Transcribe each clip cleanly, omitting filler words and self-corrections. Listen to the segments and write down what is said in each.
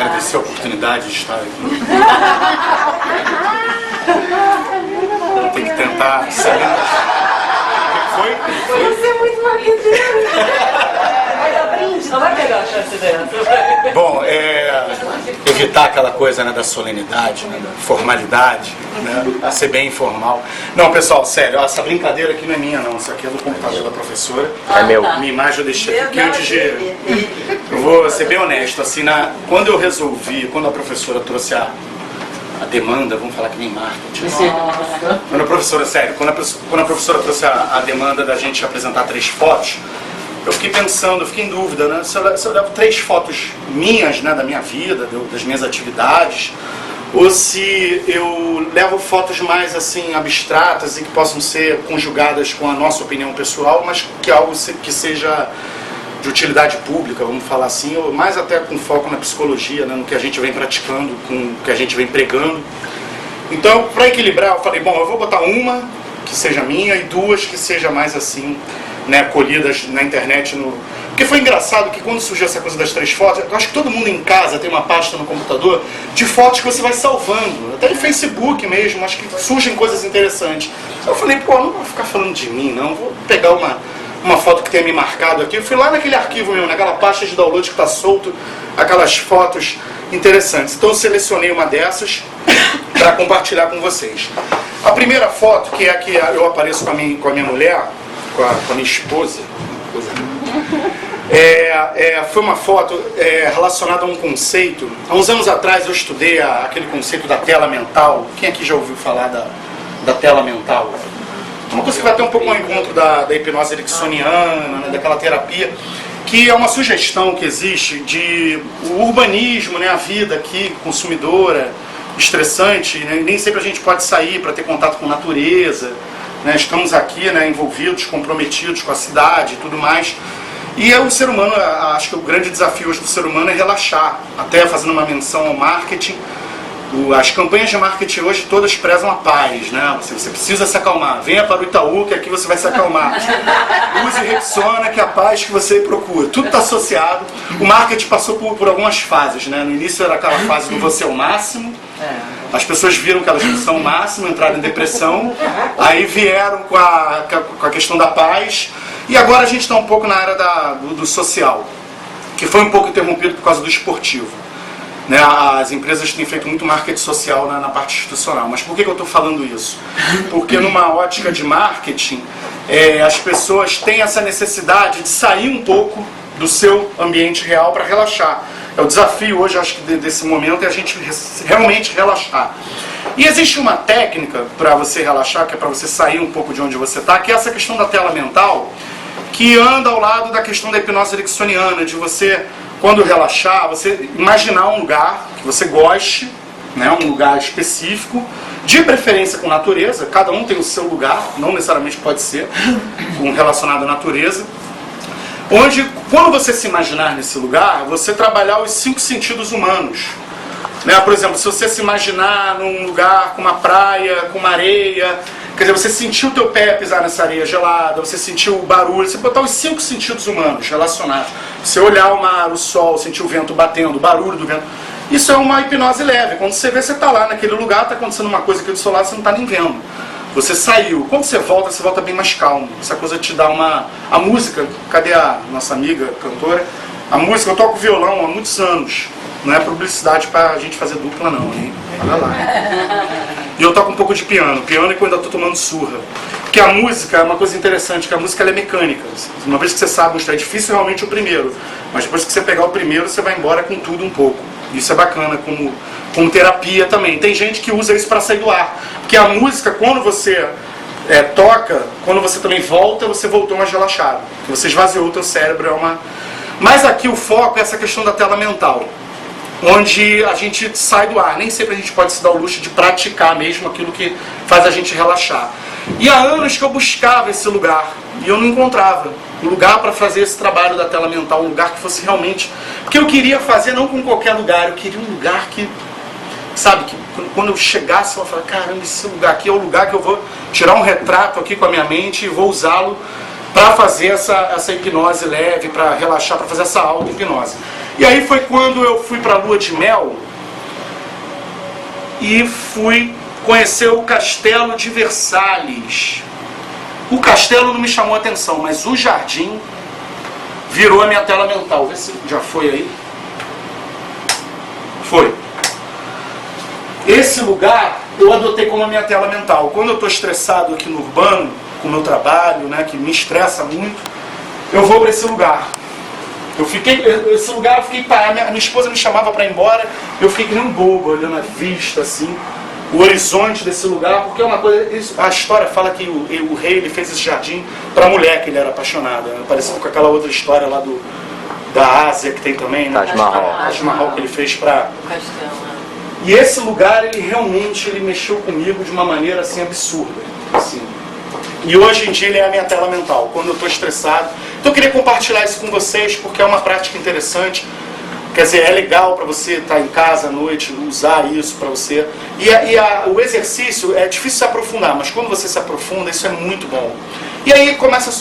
agradecer a oportunidade de estar aqui. Tem que tentar saber. Foi? Você é muito marqueteiro. Vai dar brinde? Não vai pegar a chance dessa. Bom, evitar aquela coisa, né, da solenidade, né, da formalidade, né, ser bem informal. Não, pessoal, sério, essa brincadeira aqui não é minha, não. Isso aqui é do computador da professora. É meu. Minha imagem eu deixei aqui, porque antes de... Eu vou ser bem honesto, assim, quando eu resolvi, quando a professora trouxe a demanda, vamos falar que nem marketing. Quando a professora, sério, quando a professora trouxe a demanda da gente apresentar 3 fotos, eu fiquei pensando, eu fiquei em dúvida, né? Se eu levo 3 fotos minhas, né, da minha vida, das minhas atividades, ou se eu levo fotos mais assim abstratas e que possam ser conjugadas com a nossa opinião pessoal, mas que algo que seja de utilidade pública, vamos falar assim, ou mais até com foco na psicologia, né, no que a gente vem praticando, com o que a gente vem pregando. Então, para equilibrar, eu falei, bom, eu vou botar uma que seja minha e 2 que seja mais assim, né, colhidas na internet. Porque foi engraçado que quando surgiu essa coisa das 3 fotos, eu acho que todo mundo em casa tem uma pasta no computador de fotos que você vai salvando, até no Facebook mesmo, acho que surgem coisas interessantes. Eu falei, pô, não vou ficar falando de mim, não, vou pegar uma foto que tenha me marcado aqui. Eu fui lá naquele arquivo mesmo, naquela pasta de download que está solto, aquelas fotos interessantes. Então eu selecionei uma dessas para compartilhar com vocês. A primeira foto, que é a que eu apareço com a minha mulher, com a minha esposa, foi uma foto relacionada a um conceito. Há uns anos atrás eu estudei aquele conceito da tela mental. Quem aqui já ouviu falar da tela mental? Uma coisa que vai até um pouco ao encontro da hipnose ericksoniana, né, daquela terapia, que é uma sugestão que existe de o urbanismo, né, a vida aqui consumidora, estressante, né, nem sempre a gente pode sair para ter contato com a natureza, né, estamos aqui, né, envolvidos, comprometidos com a cidade e tudo mais. E o ser humano, acho que o grande desafio hoje do ser humano é relaxar, até fazendo uma menção ao marketing. As campanhas de marketing hoje todas prezam a paz, né? Você precisa se acalmar. Venha para o Itaú que aqui você vai se acalmar. Use Rexona que é a paz que você procura. Tudo está associado. O marketing passou por algumas fases, né? No início era aquela fase do você é o máximo. As pessoas viram que elas não são o máximo, entraram em depressão. Aí vieram com a questão da paz. E agora a gente está um pouco na área do social, que foi um pouco interrompido por causa do esportivo. Né, as empresas têm feito muito marketing social na parte institucional. Mas por que eu estou falando isso? Porque numa ótica de marketing, as pessoas têm essa necessidade de sair um pouco do seu ambiente real para relaxar. O desafio hoje, acho que desse momento, é a gente realmente relaxar. E existe uma técnica para você relaxar, que é para você sair um pouco de onde você está, que é essa questão da tela mental, que anda ao lado da questão da hipnose ericksoniana, de você, quando relaxar, você imaginar um lugar que você goste, né, um lugar específico, de preferência com natureza. Cada um tem o seu lugar, não necessariamente pode ser relacionado à natureza, onde, quando você se imaginar nesse lugar, você trabalhar os 5 sentidos humanos. Né? Por exemplo, se você se imaginar num lugar com uma praia, com uma areia, quer dizer, você sentiu o teu pé pisar nessa areia gelada, você sentiu o barulho, você botar os 5 sentidos humanos relacionados. Você olhar o mar, o sol, sentir o vento batendo, o barulho do vento. Isso é uma hipnose leve. Quando você vê, você está lá naquele lugar, está acontecendo uma coisa aqui do seu lado, você não está nem vendo. Você saiu. Quando você volta bem mais calmo. Essa coisa te dá uma... A música, cadê a nossa amiga cantora? A música, eu toco violão há muitos anos. Não é publicidade pra gente fazer dupla não, hein? Olha lá. E eu toco um pouco de piano. Piano é quando eu tô tomando surra. Porque a música é uma coisa interessante, que a música ela é mecânica. Uma vez que você sabe mostrar, é difícil realmente o primeiro. Mas depois que você pegar o primeiro, você vai embora com tudo um pouco. Isso é bacana como terapia também. Tem gente que usa isso para sair do ar. Porque a música, quando você toca, quando você também volta, você voltou mais relaxado. Você esvaziou o teu cérebro. Mas aqui o foco é essa questão da tela mental, onde a gente sai do ar. Nem sempre a gente pode se dar o luxo de praticar mesmo aquilo que faz a gente relaxar. E há anos que eu buscava esse lugar e eu não encontrava um lugar para fazer esse trabalho da tela mental, um lugar que fosse realmente... Porque eu queria fazer não com qualquer lugar, eu queria um lugar que, sabe, que quando eu chegasse eu ia falar, caramba, esse lugar aqui é o lugar que eu vou tirar um retrato aqui com a minha mente e vou usá-lo para fazer essa hipnose leve, para relaxar, para fazer essa auto-hipnose. E aí foi quando eu fui para a lua de mel e fui conhecer o Castelo de Versalhes. O castelo não me chamou a atenção, mas o jardim virou a minha tela mental. Vê se já foi aí. Foi. Esse lugar eu adotei como a minha tela mental. Quando eu estou estressado aqui no urbano, com o meu trabalho, né, que me estressa muito, eu vou para esse lugar. Esse lugar eu fiquei parado, minha esposa me chamava para ir embora, eu fiquei que nem um bobo, olhando a vista, assim, o horizonte desse lugar, porque é uma coisa, a história fala que o rei ele fez esse jardim para a mulher que ele era apaixonado, né? Parecido com aquela outra história lá da Ásia que tem também, né? Taj Mahal que ele fez para... E esse lugar, ele realmente mexeu comigo de uma maneira assim absurda, assim. E hoje em dia ele é a minha tela mental, quando eu estou estressado. Então eu queria compartilhar isso com vocês, porque é uma prática interessante. Quer dizer, é legal para você estar em casa à noite, usar isso para você. O exercício é difícil se aprofundar, mas quando você se aprofunda, isso é muito bom. E aí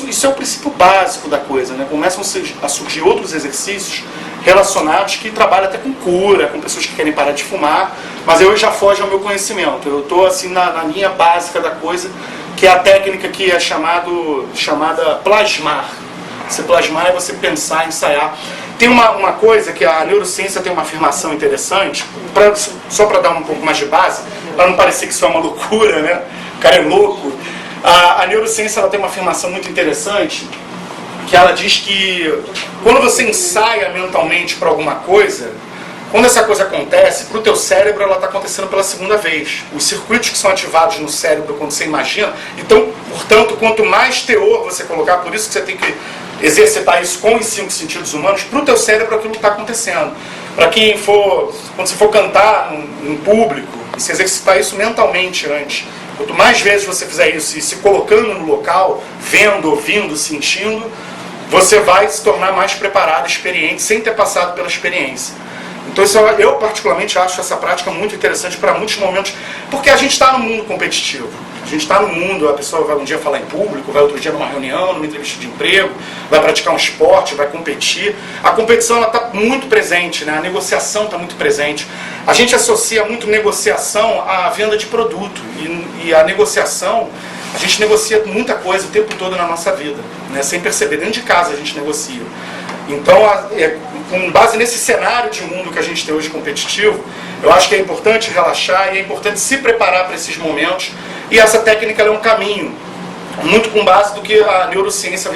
isso é o princípio básico da coisa, né? Começam a surgir outros exercícios relacionados que trabalham até com cura, com pessoas que querem parar de fumar, mas eu já foge ao meu conhecimento. Eu estou assim na linha básica da coisa, que é a técnica que é chamada plasmar. Você plasmar é você pensar, ensaiar. Tem uma coisa que a neurociência tem uma afirmação interessante, só para dar um pouco mais de base, para não parecer que isso é uma loucura, né? O cara é louco. A neurociência ela tem uma afirmação muito interessante, que ela diz que quando você ensaia mentalmente para alguma coisa, quando essa coisa acontece, para o teu cérebro ela está acontecendo pela segunda vez. Os circuitos que são ativados no cérebro quando você imagina, então, portanto, quanto mais teor você colocar, por isso que você tem que exercitar isso com os 5 sentidos humanos, para o teu cérebro aquilo está acontecendo. Para quem for, quando você for cantar em público, e se exercitar isso mentalmente antes, quanto mais vezes você fizer isso e se colocando no local, vendo, ouvindo, sentindo, você vai se tornar mais preparado, experiente, sem ter passado pela experiência. Então eu particularmente acho essa prática muito interessante para muitos momentos, porque a gente está no mundo competitivo. A gente está no mundo, a pessoa vai um dia falar em público, vai outro dia numa reunião, numa entrevista de emprego, vai praticar um esporte, vai competir. A competição está muito presente, né? A negociação está muito presente. A gente associa muito negociação à venda de produto. E a negociação, a gente negocia muita coisa o tempo todo na nossa vida, né? Sem perceber. Dentro de casa a gente negocia. Então, com base nesse cenário de mundo que a gente tem hoje competitivo, eu acho que é importante relaxar e é importante se preparar para esses momentos. E essa técnica é um caminho, muito com base do que a neurociência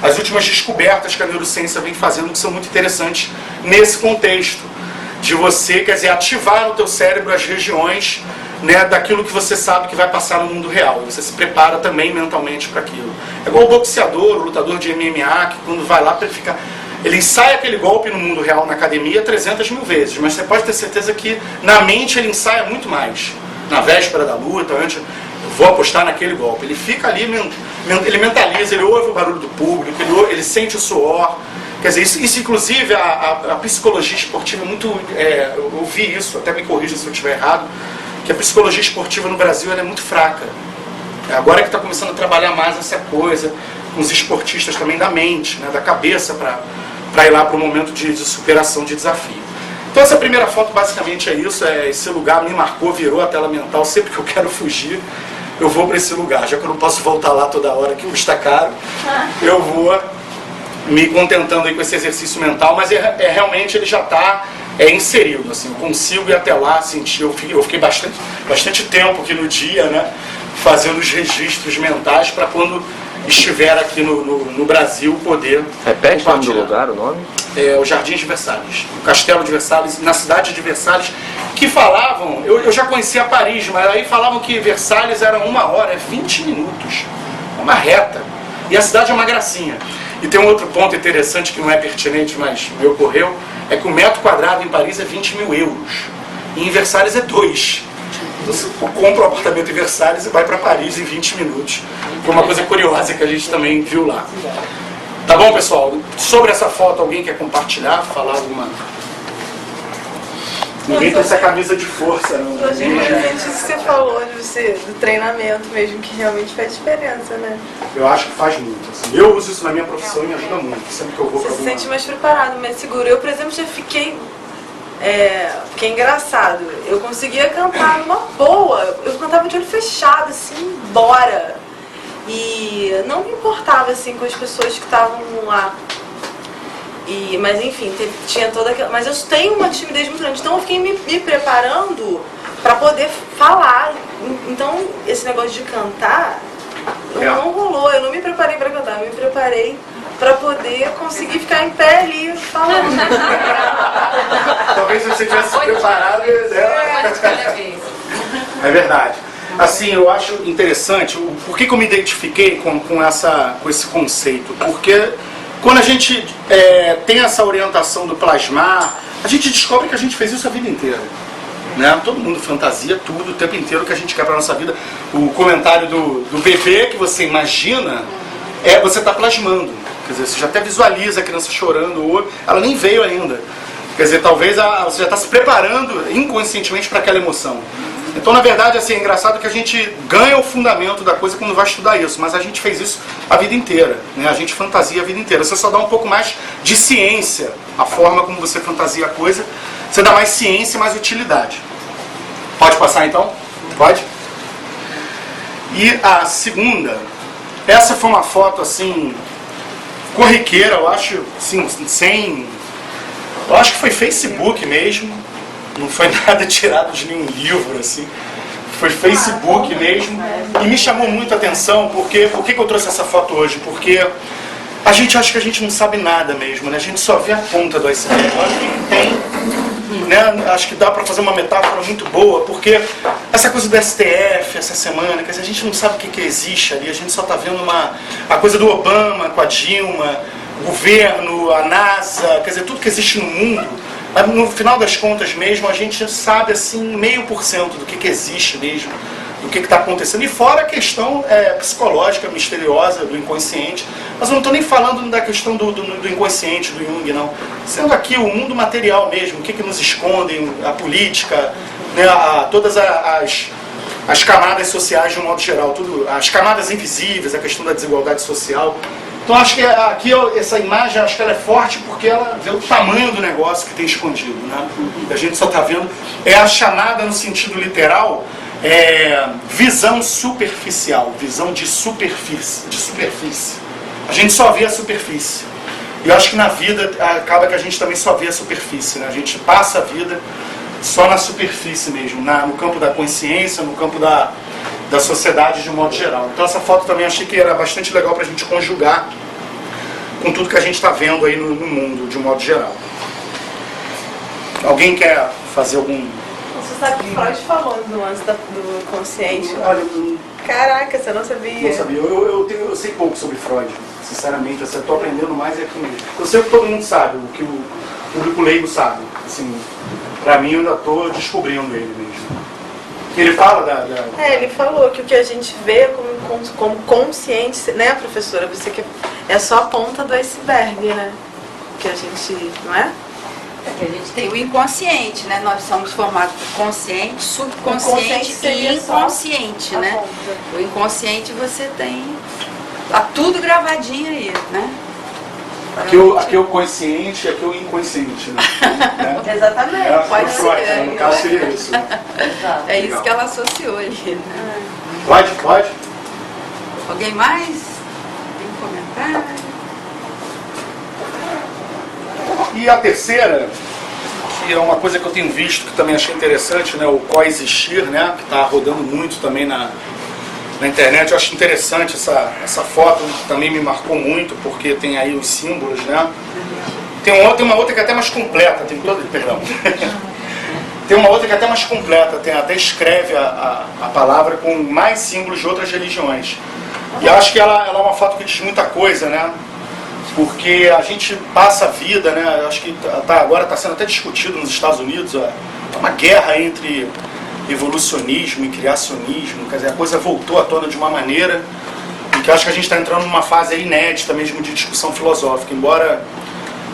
as últimas descobertas que a neurociência vem fazendo, que são muito interessantes nesse contexto, de você, quer dizer, ativar no teu cérebro as regiões, né, daquilo que você sabe que vai passar no mundo real. Você se prepara também mentalmente para aquilo. É igual o boxeador, o lutador de MMA, que quando vai lá, ele ensaia aquele golpe no mundo real, na academia, 300 mil vezes, mas você pode ter certeza que na mente ele ensaia muito mais. Na véspera da luta, antes, eu vou apostar naquele golpe. Ele fica ali, ele mentaliza, ele ouve o barulho do público, ele sente o suor. Quer dizer, isso inclusive, a psicologia esportiva é muito... eu ouvi isso, até me corrija se eu estiver errado, que a psicologia esportiva no Brasil ela é muito fraca. Agora que está começando a trabalhar mais essa coisa, com os esportistas também da mente, né, da cabeça, para ir lá para o momento de superação, de desafio. Então essa primeira foto basicamente é isso, esse lugar me marcou, virou a tela mental, sempre que eu quero fugir, eu vou para esse lugar, já que eu não posso voltar lá toda hora, que custa caro, eu vou me contentando aí com esse exercício mental, mas realmente ele já está inserido, assim, eu consigo ir até lá, sentir, eu fiquei bastante tempo aqui no dia, né, fazendo os registros mentais para quando estiver aqui no Brasil poder... Repete o nome do lugar, o nome? É o Jardim de Versalhes, o Castelo de Versalhes, na cidade de Versalhes, que falavam, eu já conhecia Paris, mas aí falavam que Versalhes era 1 hora, 20 minutos, uma reta, e a cidade é uma gracinha. E tem um outro ponto interessante que não é pertinente, mas me ocorreu, é que o metro quadrado em Paris é 20 mil euros, e em Versalhes é 2. Então você compra um apartamento em Versalhes e vai para Paris em 20 minutos. Foi uma coisa curiosa que a gente também viu lá. Tá bom, pessoal? Sobre essa foto, alguém quer compartilhar, falar alguma... Ninguém trouxe a camisa de força, não. Eu acho interessante isso que você falou do treinamento mesmo, que realmente faz diferença, né? Eu acho que faz muito. Assim. Eu uso isso na minha profissão e me ajuda muito. Sempre que eu vou Você pra se alguma... sente mais preparado, mais seguro. Eu, por exemplo, já fiquei engraçado. Eu conseguia cantar numa boa. Eu cantava de olho fechado, assim, bora. E não me importava, assim, com as pessoas que estavam lá. Mas enfim, tinha toda aquela... Mas eu tenho uma timidez muito grande, então eu fiquei me preparando para poder falar. Então, esse negócio de cantar não rolou. Eu não me preparei para cantar, eu me preparei para poder conseguir ficar em pé ali falando. Talvez você tivesse se preparado. É verdade. Assim, eu acho interessante, por que eu me identifiquei com esse conceito? Porque quando a gente tem essa orientação do plasmar, a gente descobre que a gente fez isso a vida inteira. Né? Todo mundo fantasia tudo, o tempo inteiro que a gente quer para a nossa vida. O comentário do bebê que você imagina, você está plasmando. Quer dizer, você já até visualiza a criança chorando, ela nem veio ainda. Quer dizer, talvez você já está se preparando inconscientemente para aquela emoção. Então, na verdade, assim, é engraçado que a gente ganha o fundamento da coisa quando vai estudar isso, mas a gente fez isso a vida inteira, né? A gente fantasia a vida inteira. Você só dá um pouco mais de ciência, a forma como você fantasia a coisa, você dá mais ciência e mais utilidade. Pode passar, então? Pode? E a segunda, essa foi uma foto, assim, corriqueira, eu acho, assim, eu acho que foi Facebook mesmo. Não foi nada tirado de nenhum livro, assim. Foi Facebook mesmo. E me chamou muito a atenção, porque... Por que eu trouxe essa foto hoje? Porque a gente acha que a gente não sabe nada mesmo, né? A gente só vê a ponta do iceberg. Eu acho que tem, né? Acho que dá para fazer uma metáfora muito boa, porque essa coisa do STF, essa semana, quer dizer, a gente não sabe o que existe ali. A gente só está vendo a coisa do Obama com a Dilma, o governo, a NASA, quer dizer, tudo que existe no mundo. Mas no final das contas mesmo, a gente sabe assim, 0,5% do que existe mesmo, do que está acontecendo. E fora a questão psicológica, misteriosa, do inconsciente. Mas eu não estou nem falando da questão do inconsciente, do Jung, não. Sendo aqui o mundo material mesmo, o que nos escondem, a política, né, todas as camadas sociais de um modo geral, as camadas invisíveis, a questão da desigualdade social. Então acho que aqui essa imagem, acho que ela é forte porque ela vê o tamanho do negócio que tem escondido, né? A gente só está vendo, a chamada no sentido literal, visão superficial, visão de superfície. A gente só vê a superfície. E eu acho que na vida acaba que a gente também só vê a superfície, né? A gente passa a vida só na superfície mesmo, no campo da consciência, no campo da sociedade de um modo geral. Então essa foto também achei que era bastante legal para a gente conjugar com tudo que a gente está vendo aí no mundo, de um modo geral. Alguém quer fazer algum... Você sabe que Freud falou do lance do consciente? Olha, Caraca, você não sabia? Não sabia. Eu sei pouco sobre Freud, sinceramente. Eu estou aprendendo mais aqui mesmo. Eu sei o que todo mundo sabe, o que o público leigo sabe. Assim, para mim, eu ainda estou descobrindo ele mesmo. Ele fala ele falou que o que a gente vê como consciente, né, professora? Você que é só a ponta do iceberg, né? Que a gente, não é? Que a gente tem o inconsciente, né? Nós somos formados por consciente, subconsciente e inconsciente, né? O inconsciente você tem... Tá tudo gravadinho aí, né? Aqui é o consciente, aqui é o inconsciente, né? Exatamente. Pode ser. Freud, no caso seria isso. É isso que ela associou ali, né? Pode. Alguém mais? Tem comentário? E a terceira, que é uma coisa que eu tenho visto, que também achei interessante, né? O coexistir, né? Que está rodando muito também na internet. Eu acho interessante essa foto, também me marcou muito, porque tem aí os símbolos, né? Tem uma outra que é até mais completa, perdão. Tem uma outra que é até mais completa, até escreve a palavra com mais símbolos de outras religiões. E eu acho que ela é uma foto que diz muita coisa, né? Porque a gente passa a vida, né? Eu acho que agora está sendo até discutido nos Estados Unidos, uma guerra entre evolucionismo e criacionismo, quer dizer, a coisa voltou à tona de uma maneira em que eu acho que a gente está entrando numa fase inédita mesmo de discussão filosófica. Embora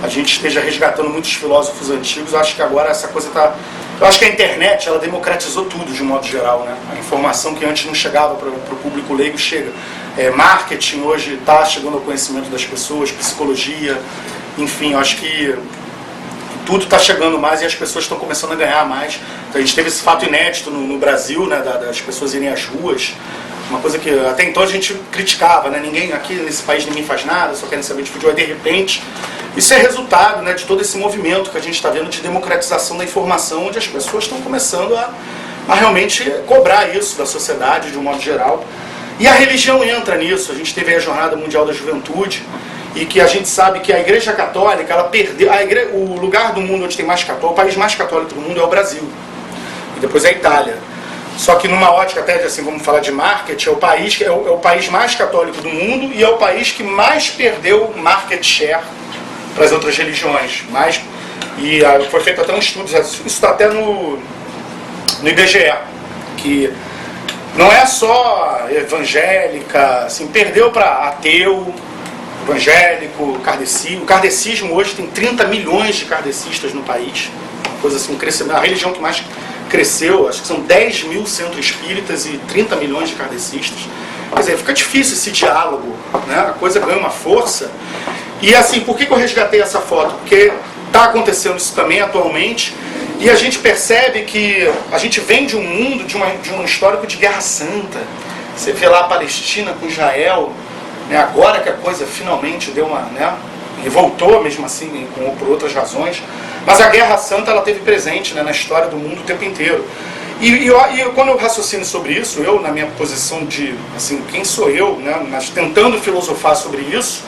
a gente esteja resgatando muitos filósofos antigos, eu acho que agora essa coisa está Eu acho que a internet, ela democratizou tudo de um modo geral, né? A informação que antes não chegava para o público leigo chega. Marketing hoje está chegando ao conhecimento das pessoas, psicologia, enfim, eu acho que tudo está chegando mais e as pessoas estão começando a ganhar mais. Então, a gente teve esse fato inédito no Brasil, né, das pessoas irem às ruas, uma coisa que até então a gente criticava, né? Ninguém aqui nesse país ninguém faz nada, só querem saber de futebol, e de repente isso é resultado, né, de todo esse movimento que a gente está vendo de democratização da informação, onde as pessoas estão começando a realmente cobrar isso da sociedade de um modo geral. E a religião entra nisso. A gente teve aí a Jornada Mundial da Juventude, e que a gente sabe que a Igreja Católica, ela perdeu, o lugar do mundo onde tem mais católico, o país mais católico do mundo é o Brasil, e depois é a Itália. Só que numa ótica até, assim, vamos falar de marketing, é o país mais católico do mundo e é o país que mais perdeu market share para as outras religiões. Foi feito até um estudo, isso está até no IBGE, que não é só evangélica, assim, perdeu para ateu, evangélico, kardecista. O kardecismo hoje tem 30 milhões de kardecistas no país, coisa assim, um crescimento, a religião que mais cresceu, acho que são 10 mil centros espíritas e 30 milhões de kardecistas. Quer dizer, fica difícil esse diálogo, né? A coisa ganha uma força. E assim, por que eu resgatei essa foto? Porque está acontecendo isso também atualmente, e a gente percebe que a gente vem de um mundo, de um histórico de guerra santa. Você vê lá a Palestina com Israel, né? Agora que a coisa finalmente deu uma... Né? E voltou mesmo assim, por outras razões. Mas a Guerra Santa, ela esteve presente, né, na história do mundo o tempo inteiro. E quando eu raciocino sobre isso, eu, na minha posição de, assim, quem sou eu, né, mas tentando filosofar sobre isso,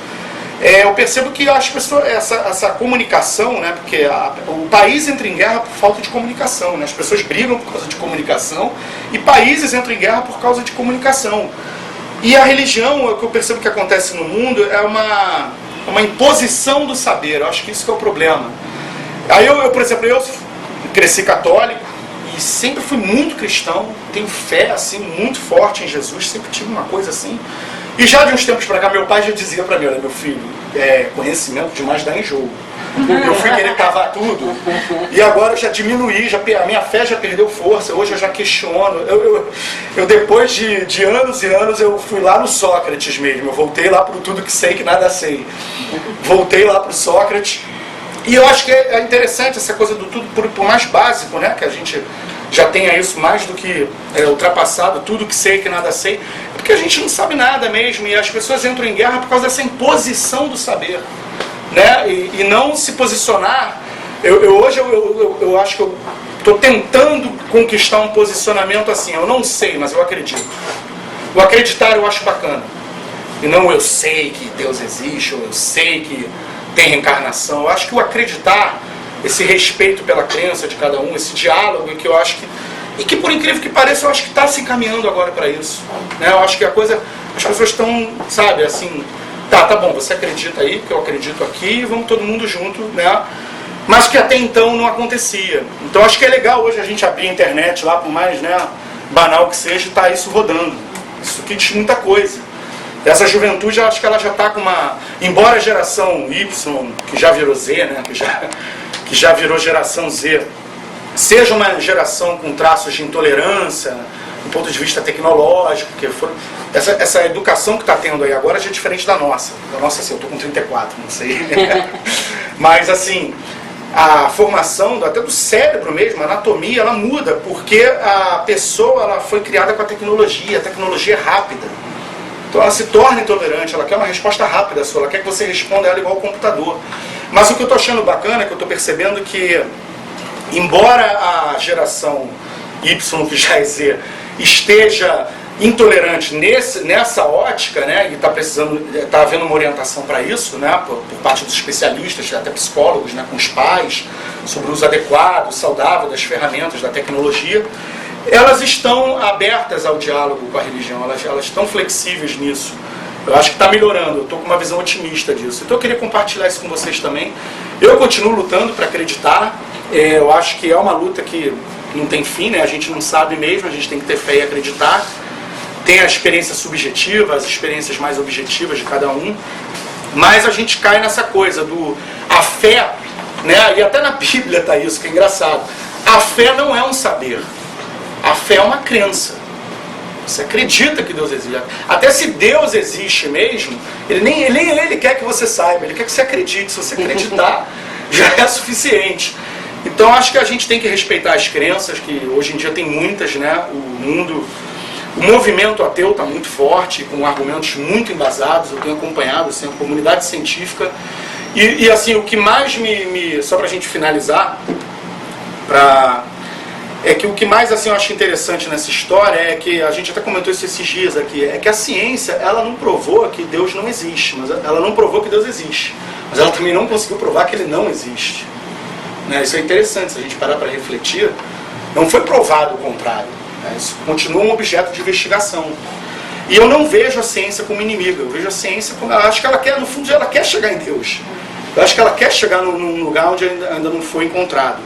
eu percebo que as pessoas, essa comunicação, né, porque o país entra em guerra por falta de comunicação, né, as pessoas brigam por causa de comunicação, e países entram em guerra por causa de comunicação. E a religião, o que eu percebo que acontece no mundo, é uma imposição do saber. Eu acho que isso que é o problema. Aí por exemplo, eu cresci católico e sempre fui muito cristão, tenho fé assim muito forte em Jesus, sempre tive uma coisa assim. E já de uns tempos para cá, meu pai já dizia para mim: olha, meu filho, conhecimento demais dá enjoo. Eu fui querer cavar tudo e agora eu já diminuí, a minha fé já perdeu força, hoje eu já questiono. Eu depois de anos e anos, eu fui lá no Sócrates mesmo, eu voltei lá para o tudo que sei que nada sei. Voltei lá para o Sócrates. E eu acho que é interessante essa coisa do tudo por mais básico, né? Que a gente já tenha isso mais do que ultrapassado, tudo que sei que nada sei, porque a gente não sabe nada mesmo, e as pessoas entram em guerra por causa dessa imposição do saber, né? E não se posicionar. Hoje eu acho que eu estou tentando conquistar um posicionamento assim: eu não sei, mas eu acredito. O acreditar eu acho bacana, e não eu sei que Deus existe, ou eu sei que tem reencarnação. Eu acho que o acreditar, esse respeito pela crença de cada um, esse diálogo, que eu acho que, e que por incrível que pareça, eu acho que está se encaminhando agora para isso, né? Eu acho que as pessoas estão, sabe, assim, tá bom, você acredita aí, porque eu acredito aqui, vamos todo mundo junto, né? Mas que até então não acontecia. Então acho que é legal hoje a gente abrir a internet lá, por mais, né, banal que seja, tá isso rodando. Isso que diz muita coisa. Essa juventude, eu acho que ela já está com uma... Embora a geração Y, que já virou Z, né, que já virou geração Z, seja uma geração com traços de intolerância, do ponto de vista tecnológico, porque essa educação que está tendo aí agora já é diferente da nossa. Da nossa, assim, eu estou com 34, não sei. Mas, assim, a formação até do cérebro mesmo, a anatomia, ela muda, porque a pessoa ela foi criada com a tecnologia é rápida. Então ela se torna intolerante, ela quer uma resposta rápida sua, ela quer que você responda ela igual ao computador. Mas o que eu estou achando bacana é que eu estou percebendo que, embora a geração Y, que já é Z, esteja intolerante nessa ótica, né, e está havendo uma orientação para isso, né, por parte dos especialistas, até psicólogos, né, com os pais, sobre o uso adequado, saudável das ferramentas, da tecnologia, elas estão abertas ao diálogo com a religião, elas estão flexíveis nisso. Eu acho que está melhorando, eu estou com uma visão otimista disso. Então eu queria compartilhar isso com vocês também. Eu continuo lutando para acreditar, eu acho que é uma luta que não tem fim, né? A gente não sabe mesmo, a gente tem que ter fé e acreditar. Tem a experiência subjetiva, as experiências mais objetivas de cada um, mas a gente cai nessa coisa a fé, né? E até na Bíblia está isso, que é engraçado. A fé não é um saber. A fé é uma crença. Você acredita que Deus existe. Até se Deus existe mesmo, ele quer que você saiba, ele quer que você acredite. Se você acreditar, já é suficiente. Então acho que a gente tem que respeitar as crenças, que hoje em dia tem muitas, né? O movimento ateu está muito forte, com argumentos muito embasados. Eu tenho acompanhado assim, a comunidade científica. E assim, o que mais só para a gente finalizar, é que o que mais assim, eu acho interessante nessa história é que, a gente até comentou isso esses dias aqui, é que a ciência, ela não provou que Deus não existe, mas ela não provou que Deus existe, mas ela também não conseguiu provar que ele não existe. Né? Isso é interessante, se a gente parar para refletir, não foi provado o contrário, né? Isso continua um objeto de investigação. E eu não vejo a ciência como inimiga, eu vejo a ciência como, eu acho que ela quer, no fundo, ela quer chegar em Deus. Eu acho que ela quer chegar num lugar onde ainda não foi encontrado.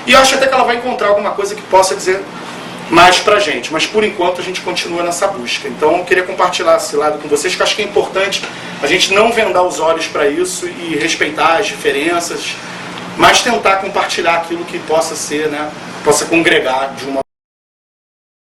E eu acho até que ela vai encontrar alguma coisa que possa dizer mais pra gente. Mas por enquanto a gente continua nessa busca. Então eu queria compartilhar esse lado com vocês, que eu acho que é importante a gente não vendar os olhos para isso e respeitar as diferenças, mas tentar compartilhar aquilo que possa ser, né, possa congregar de uma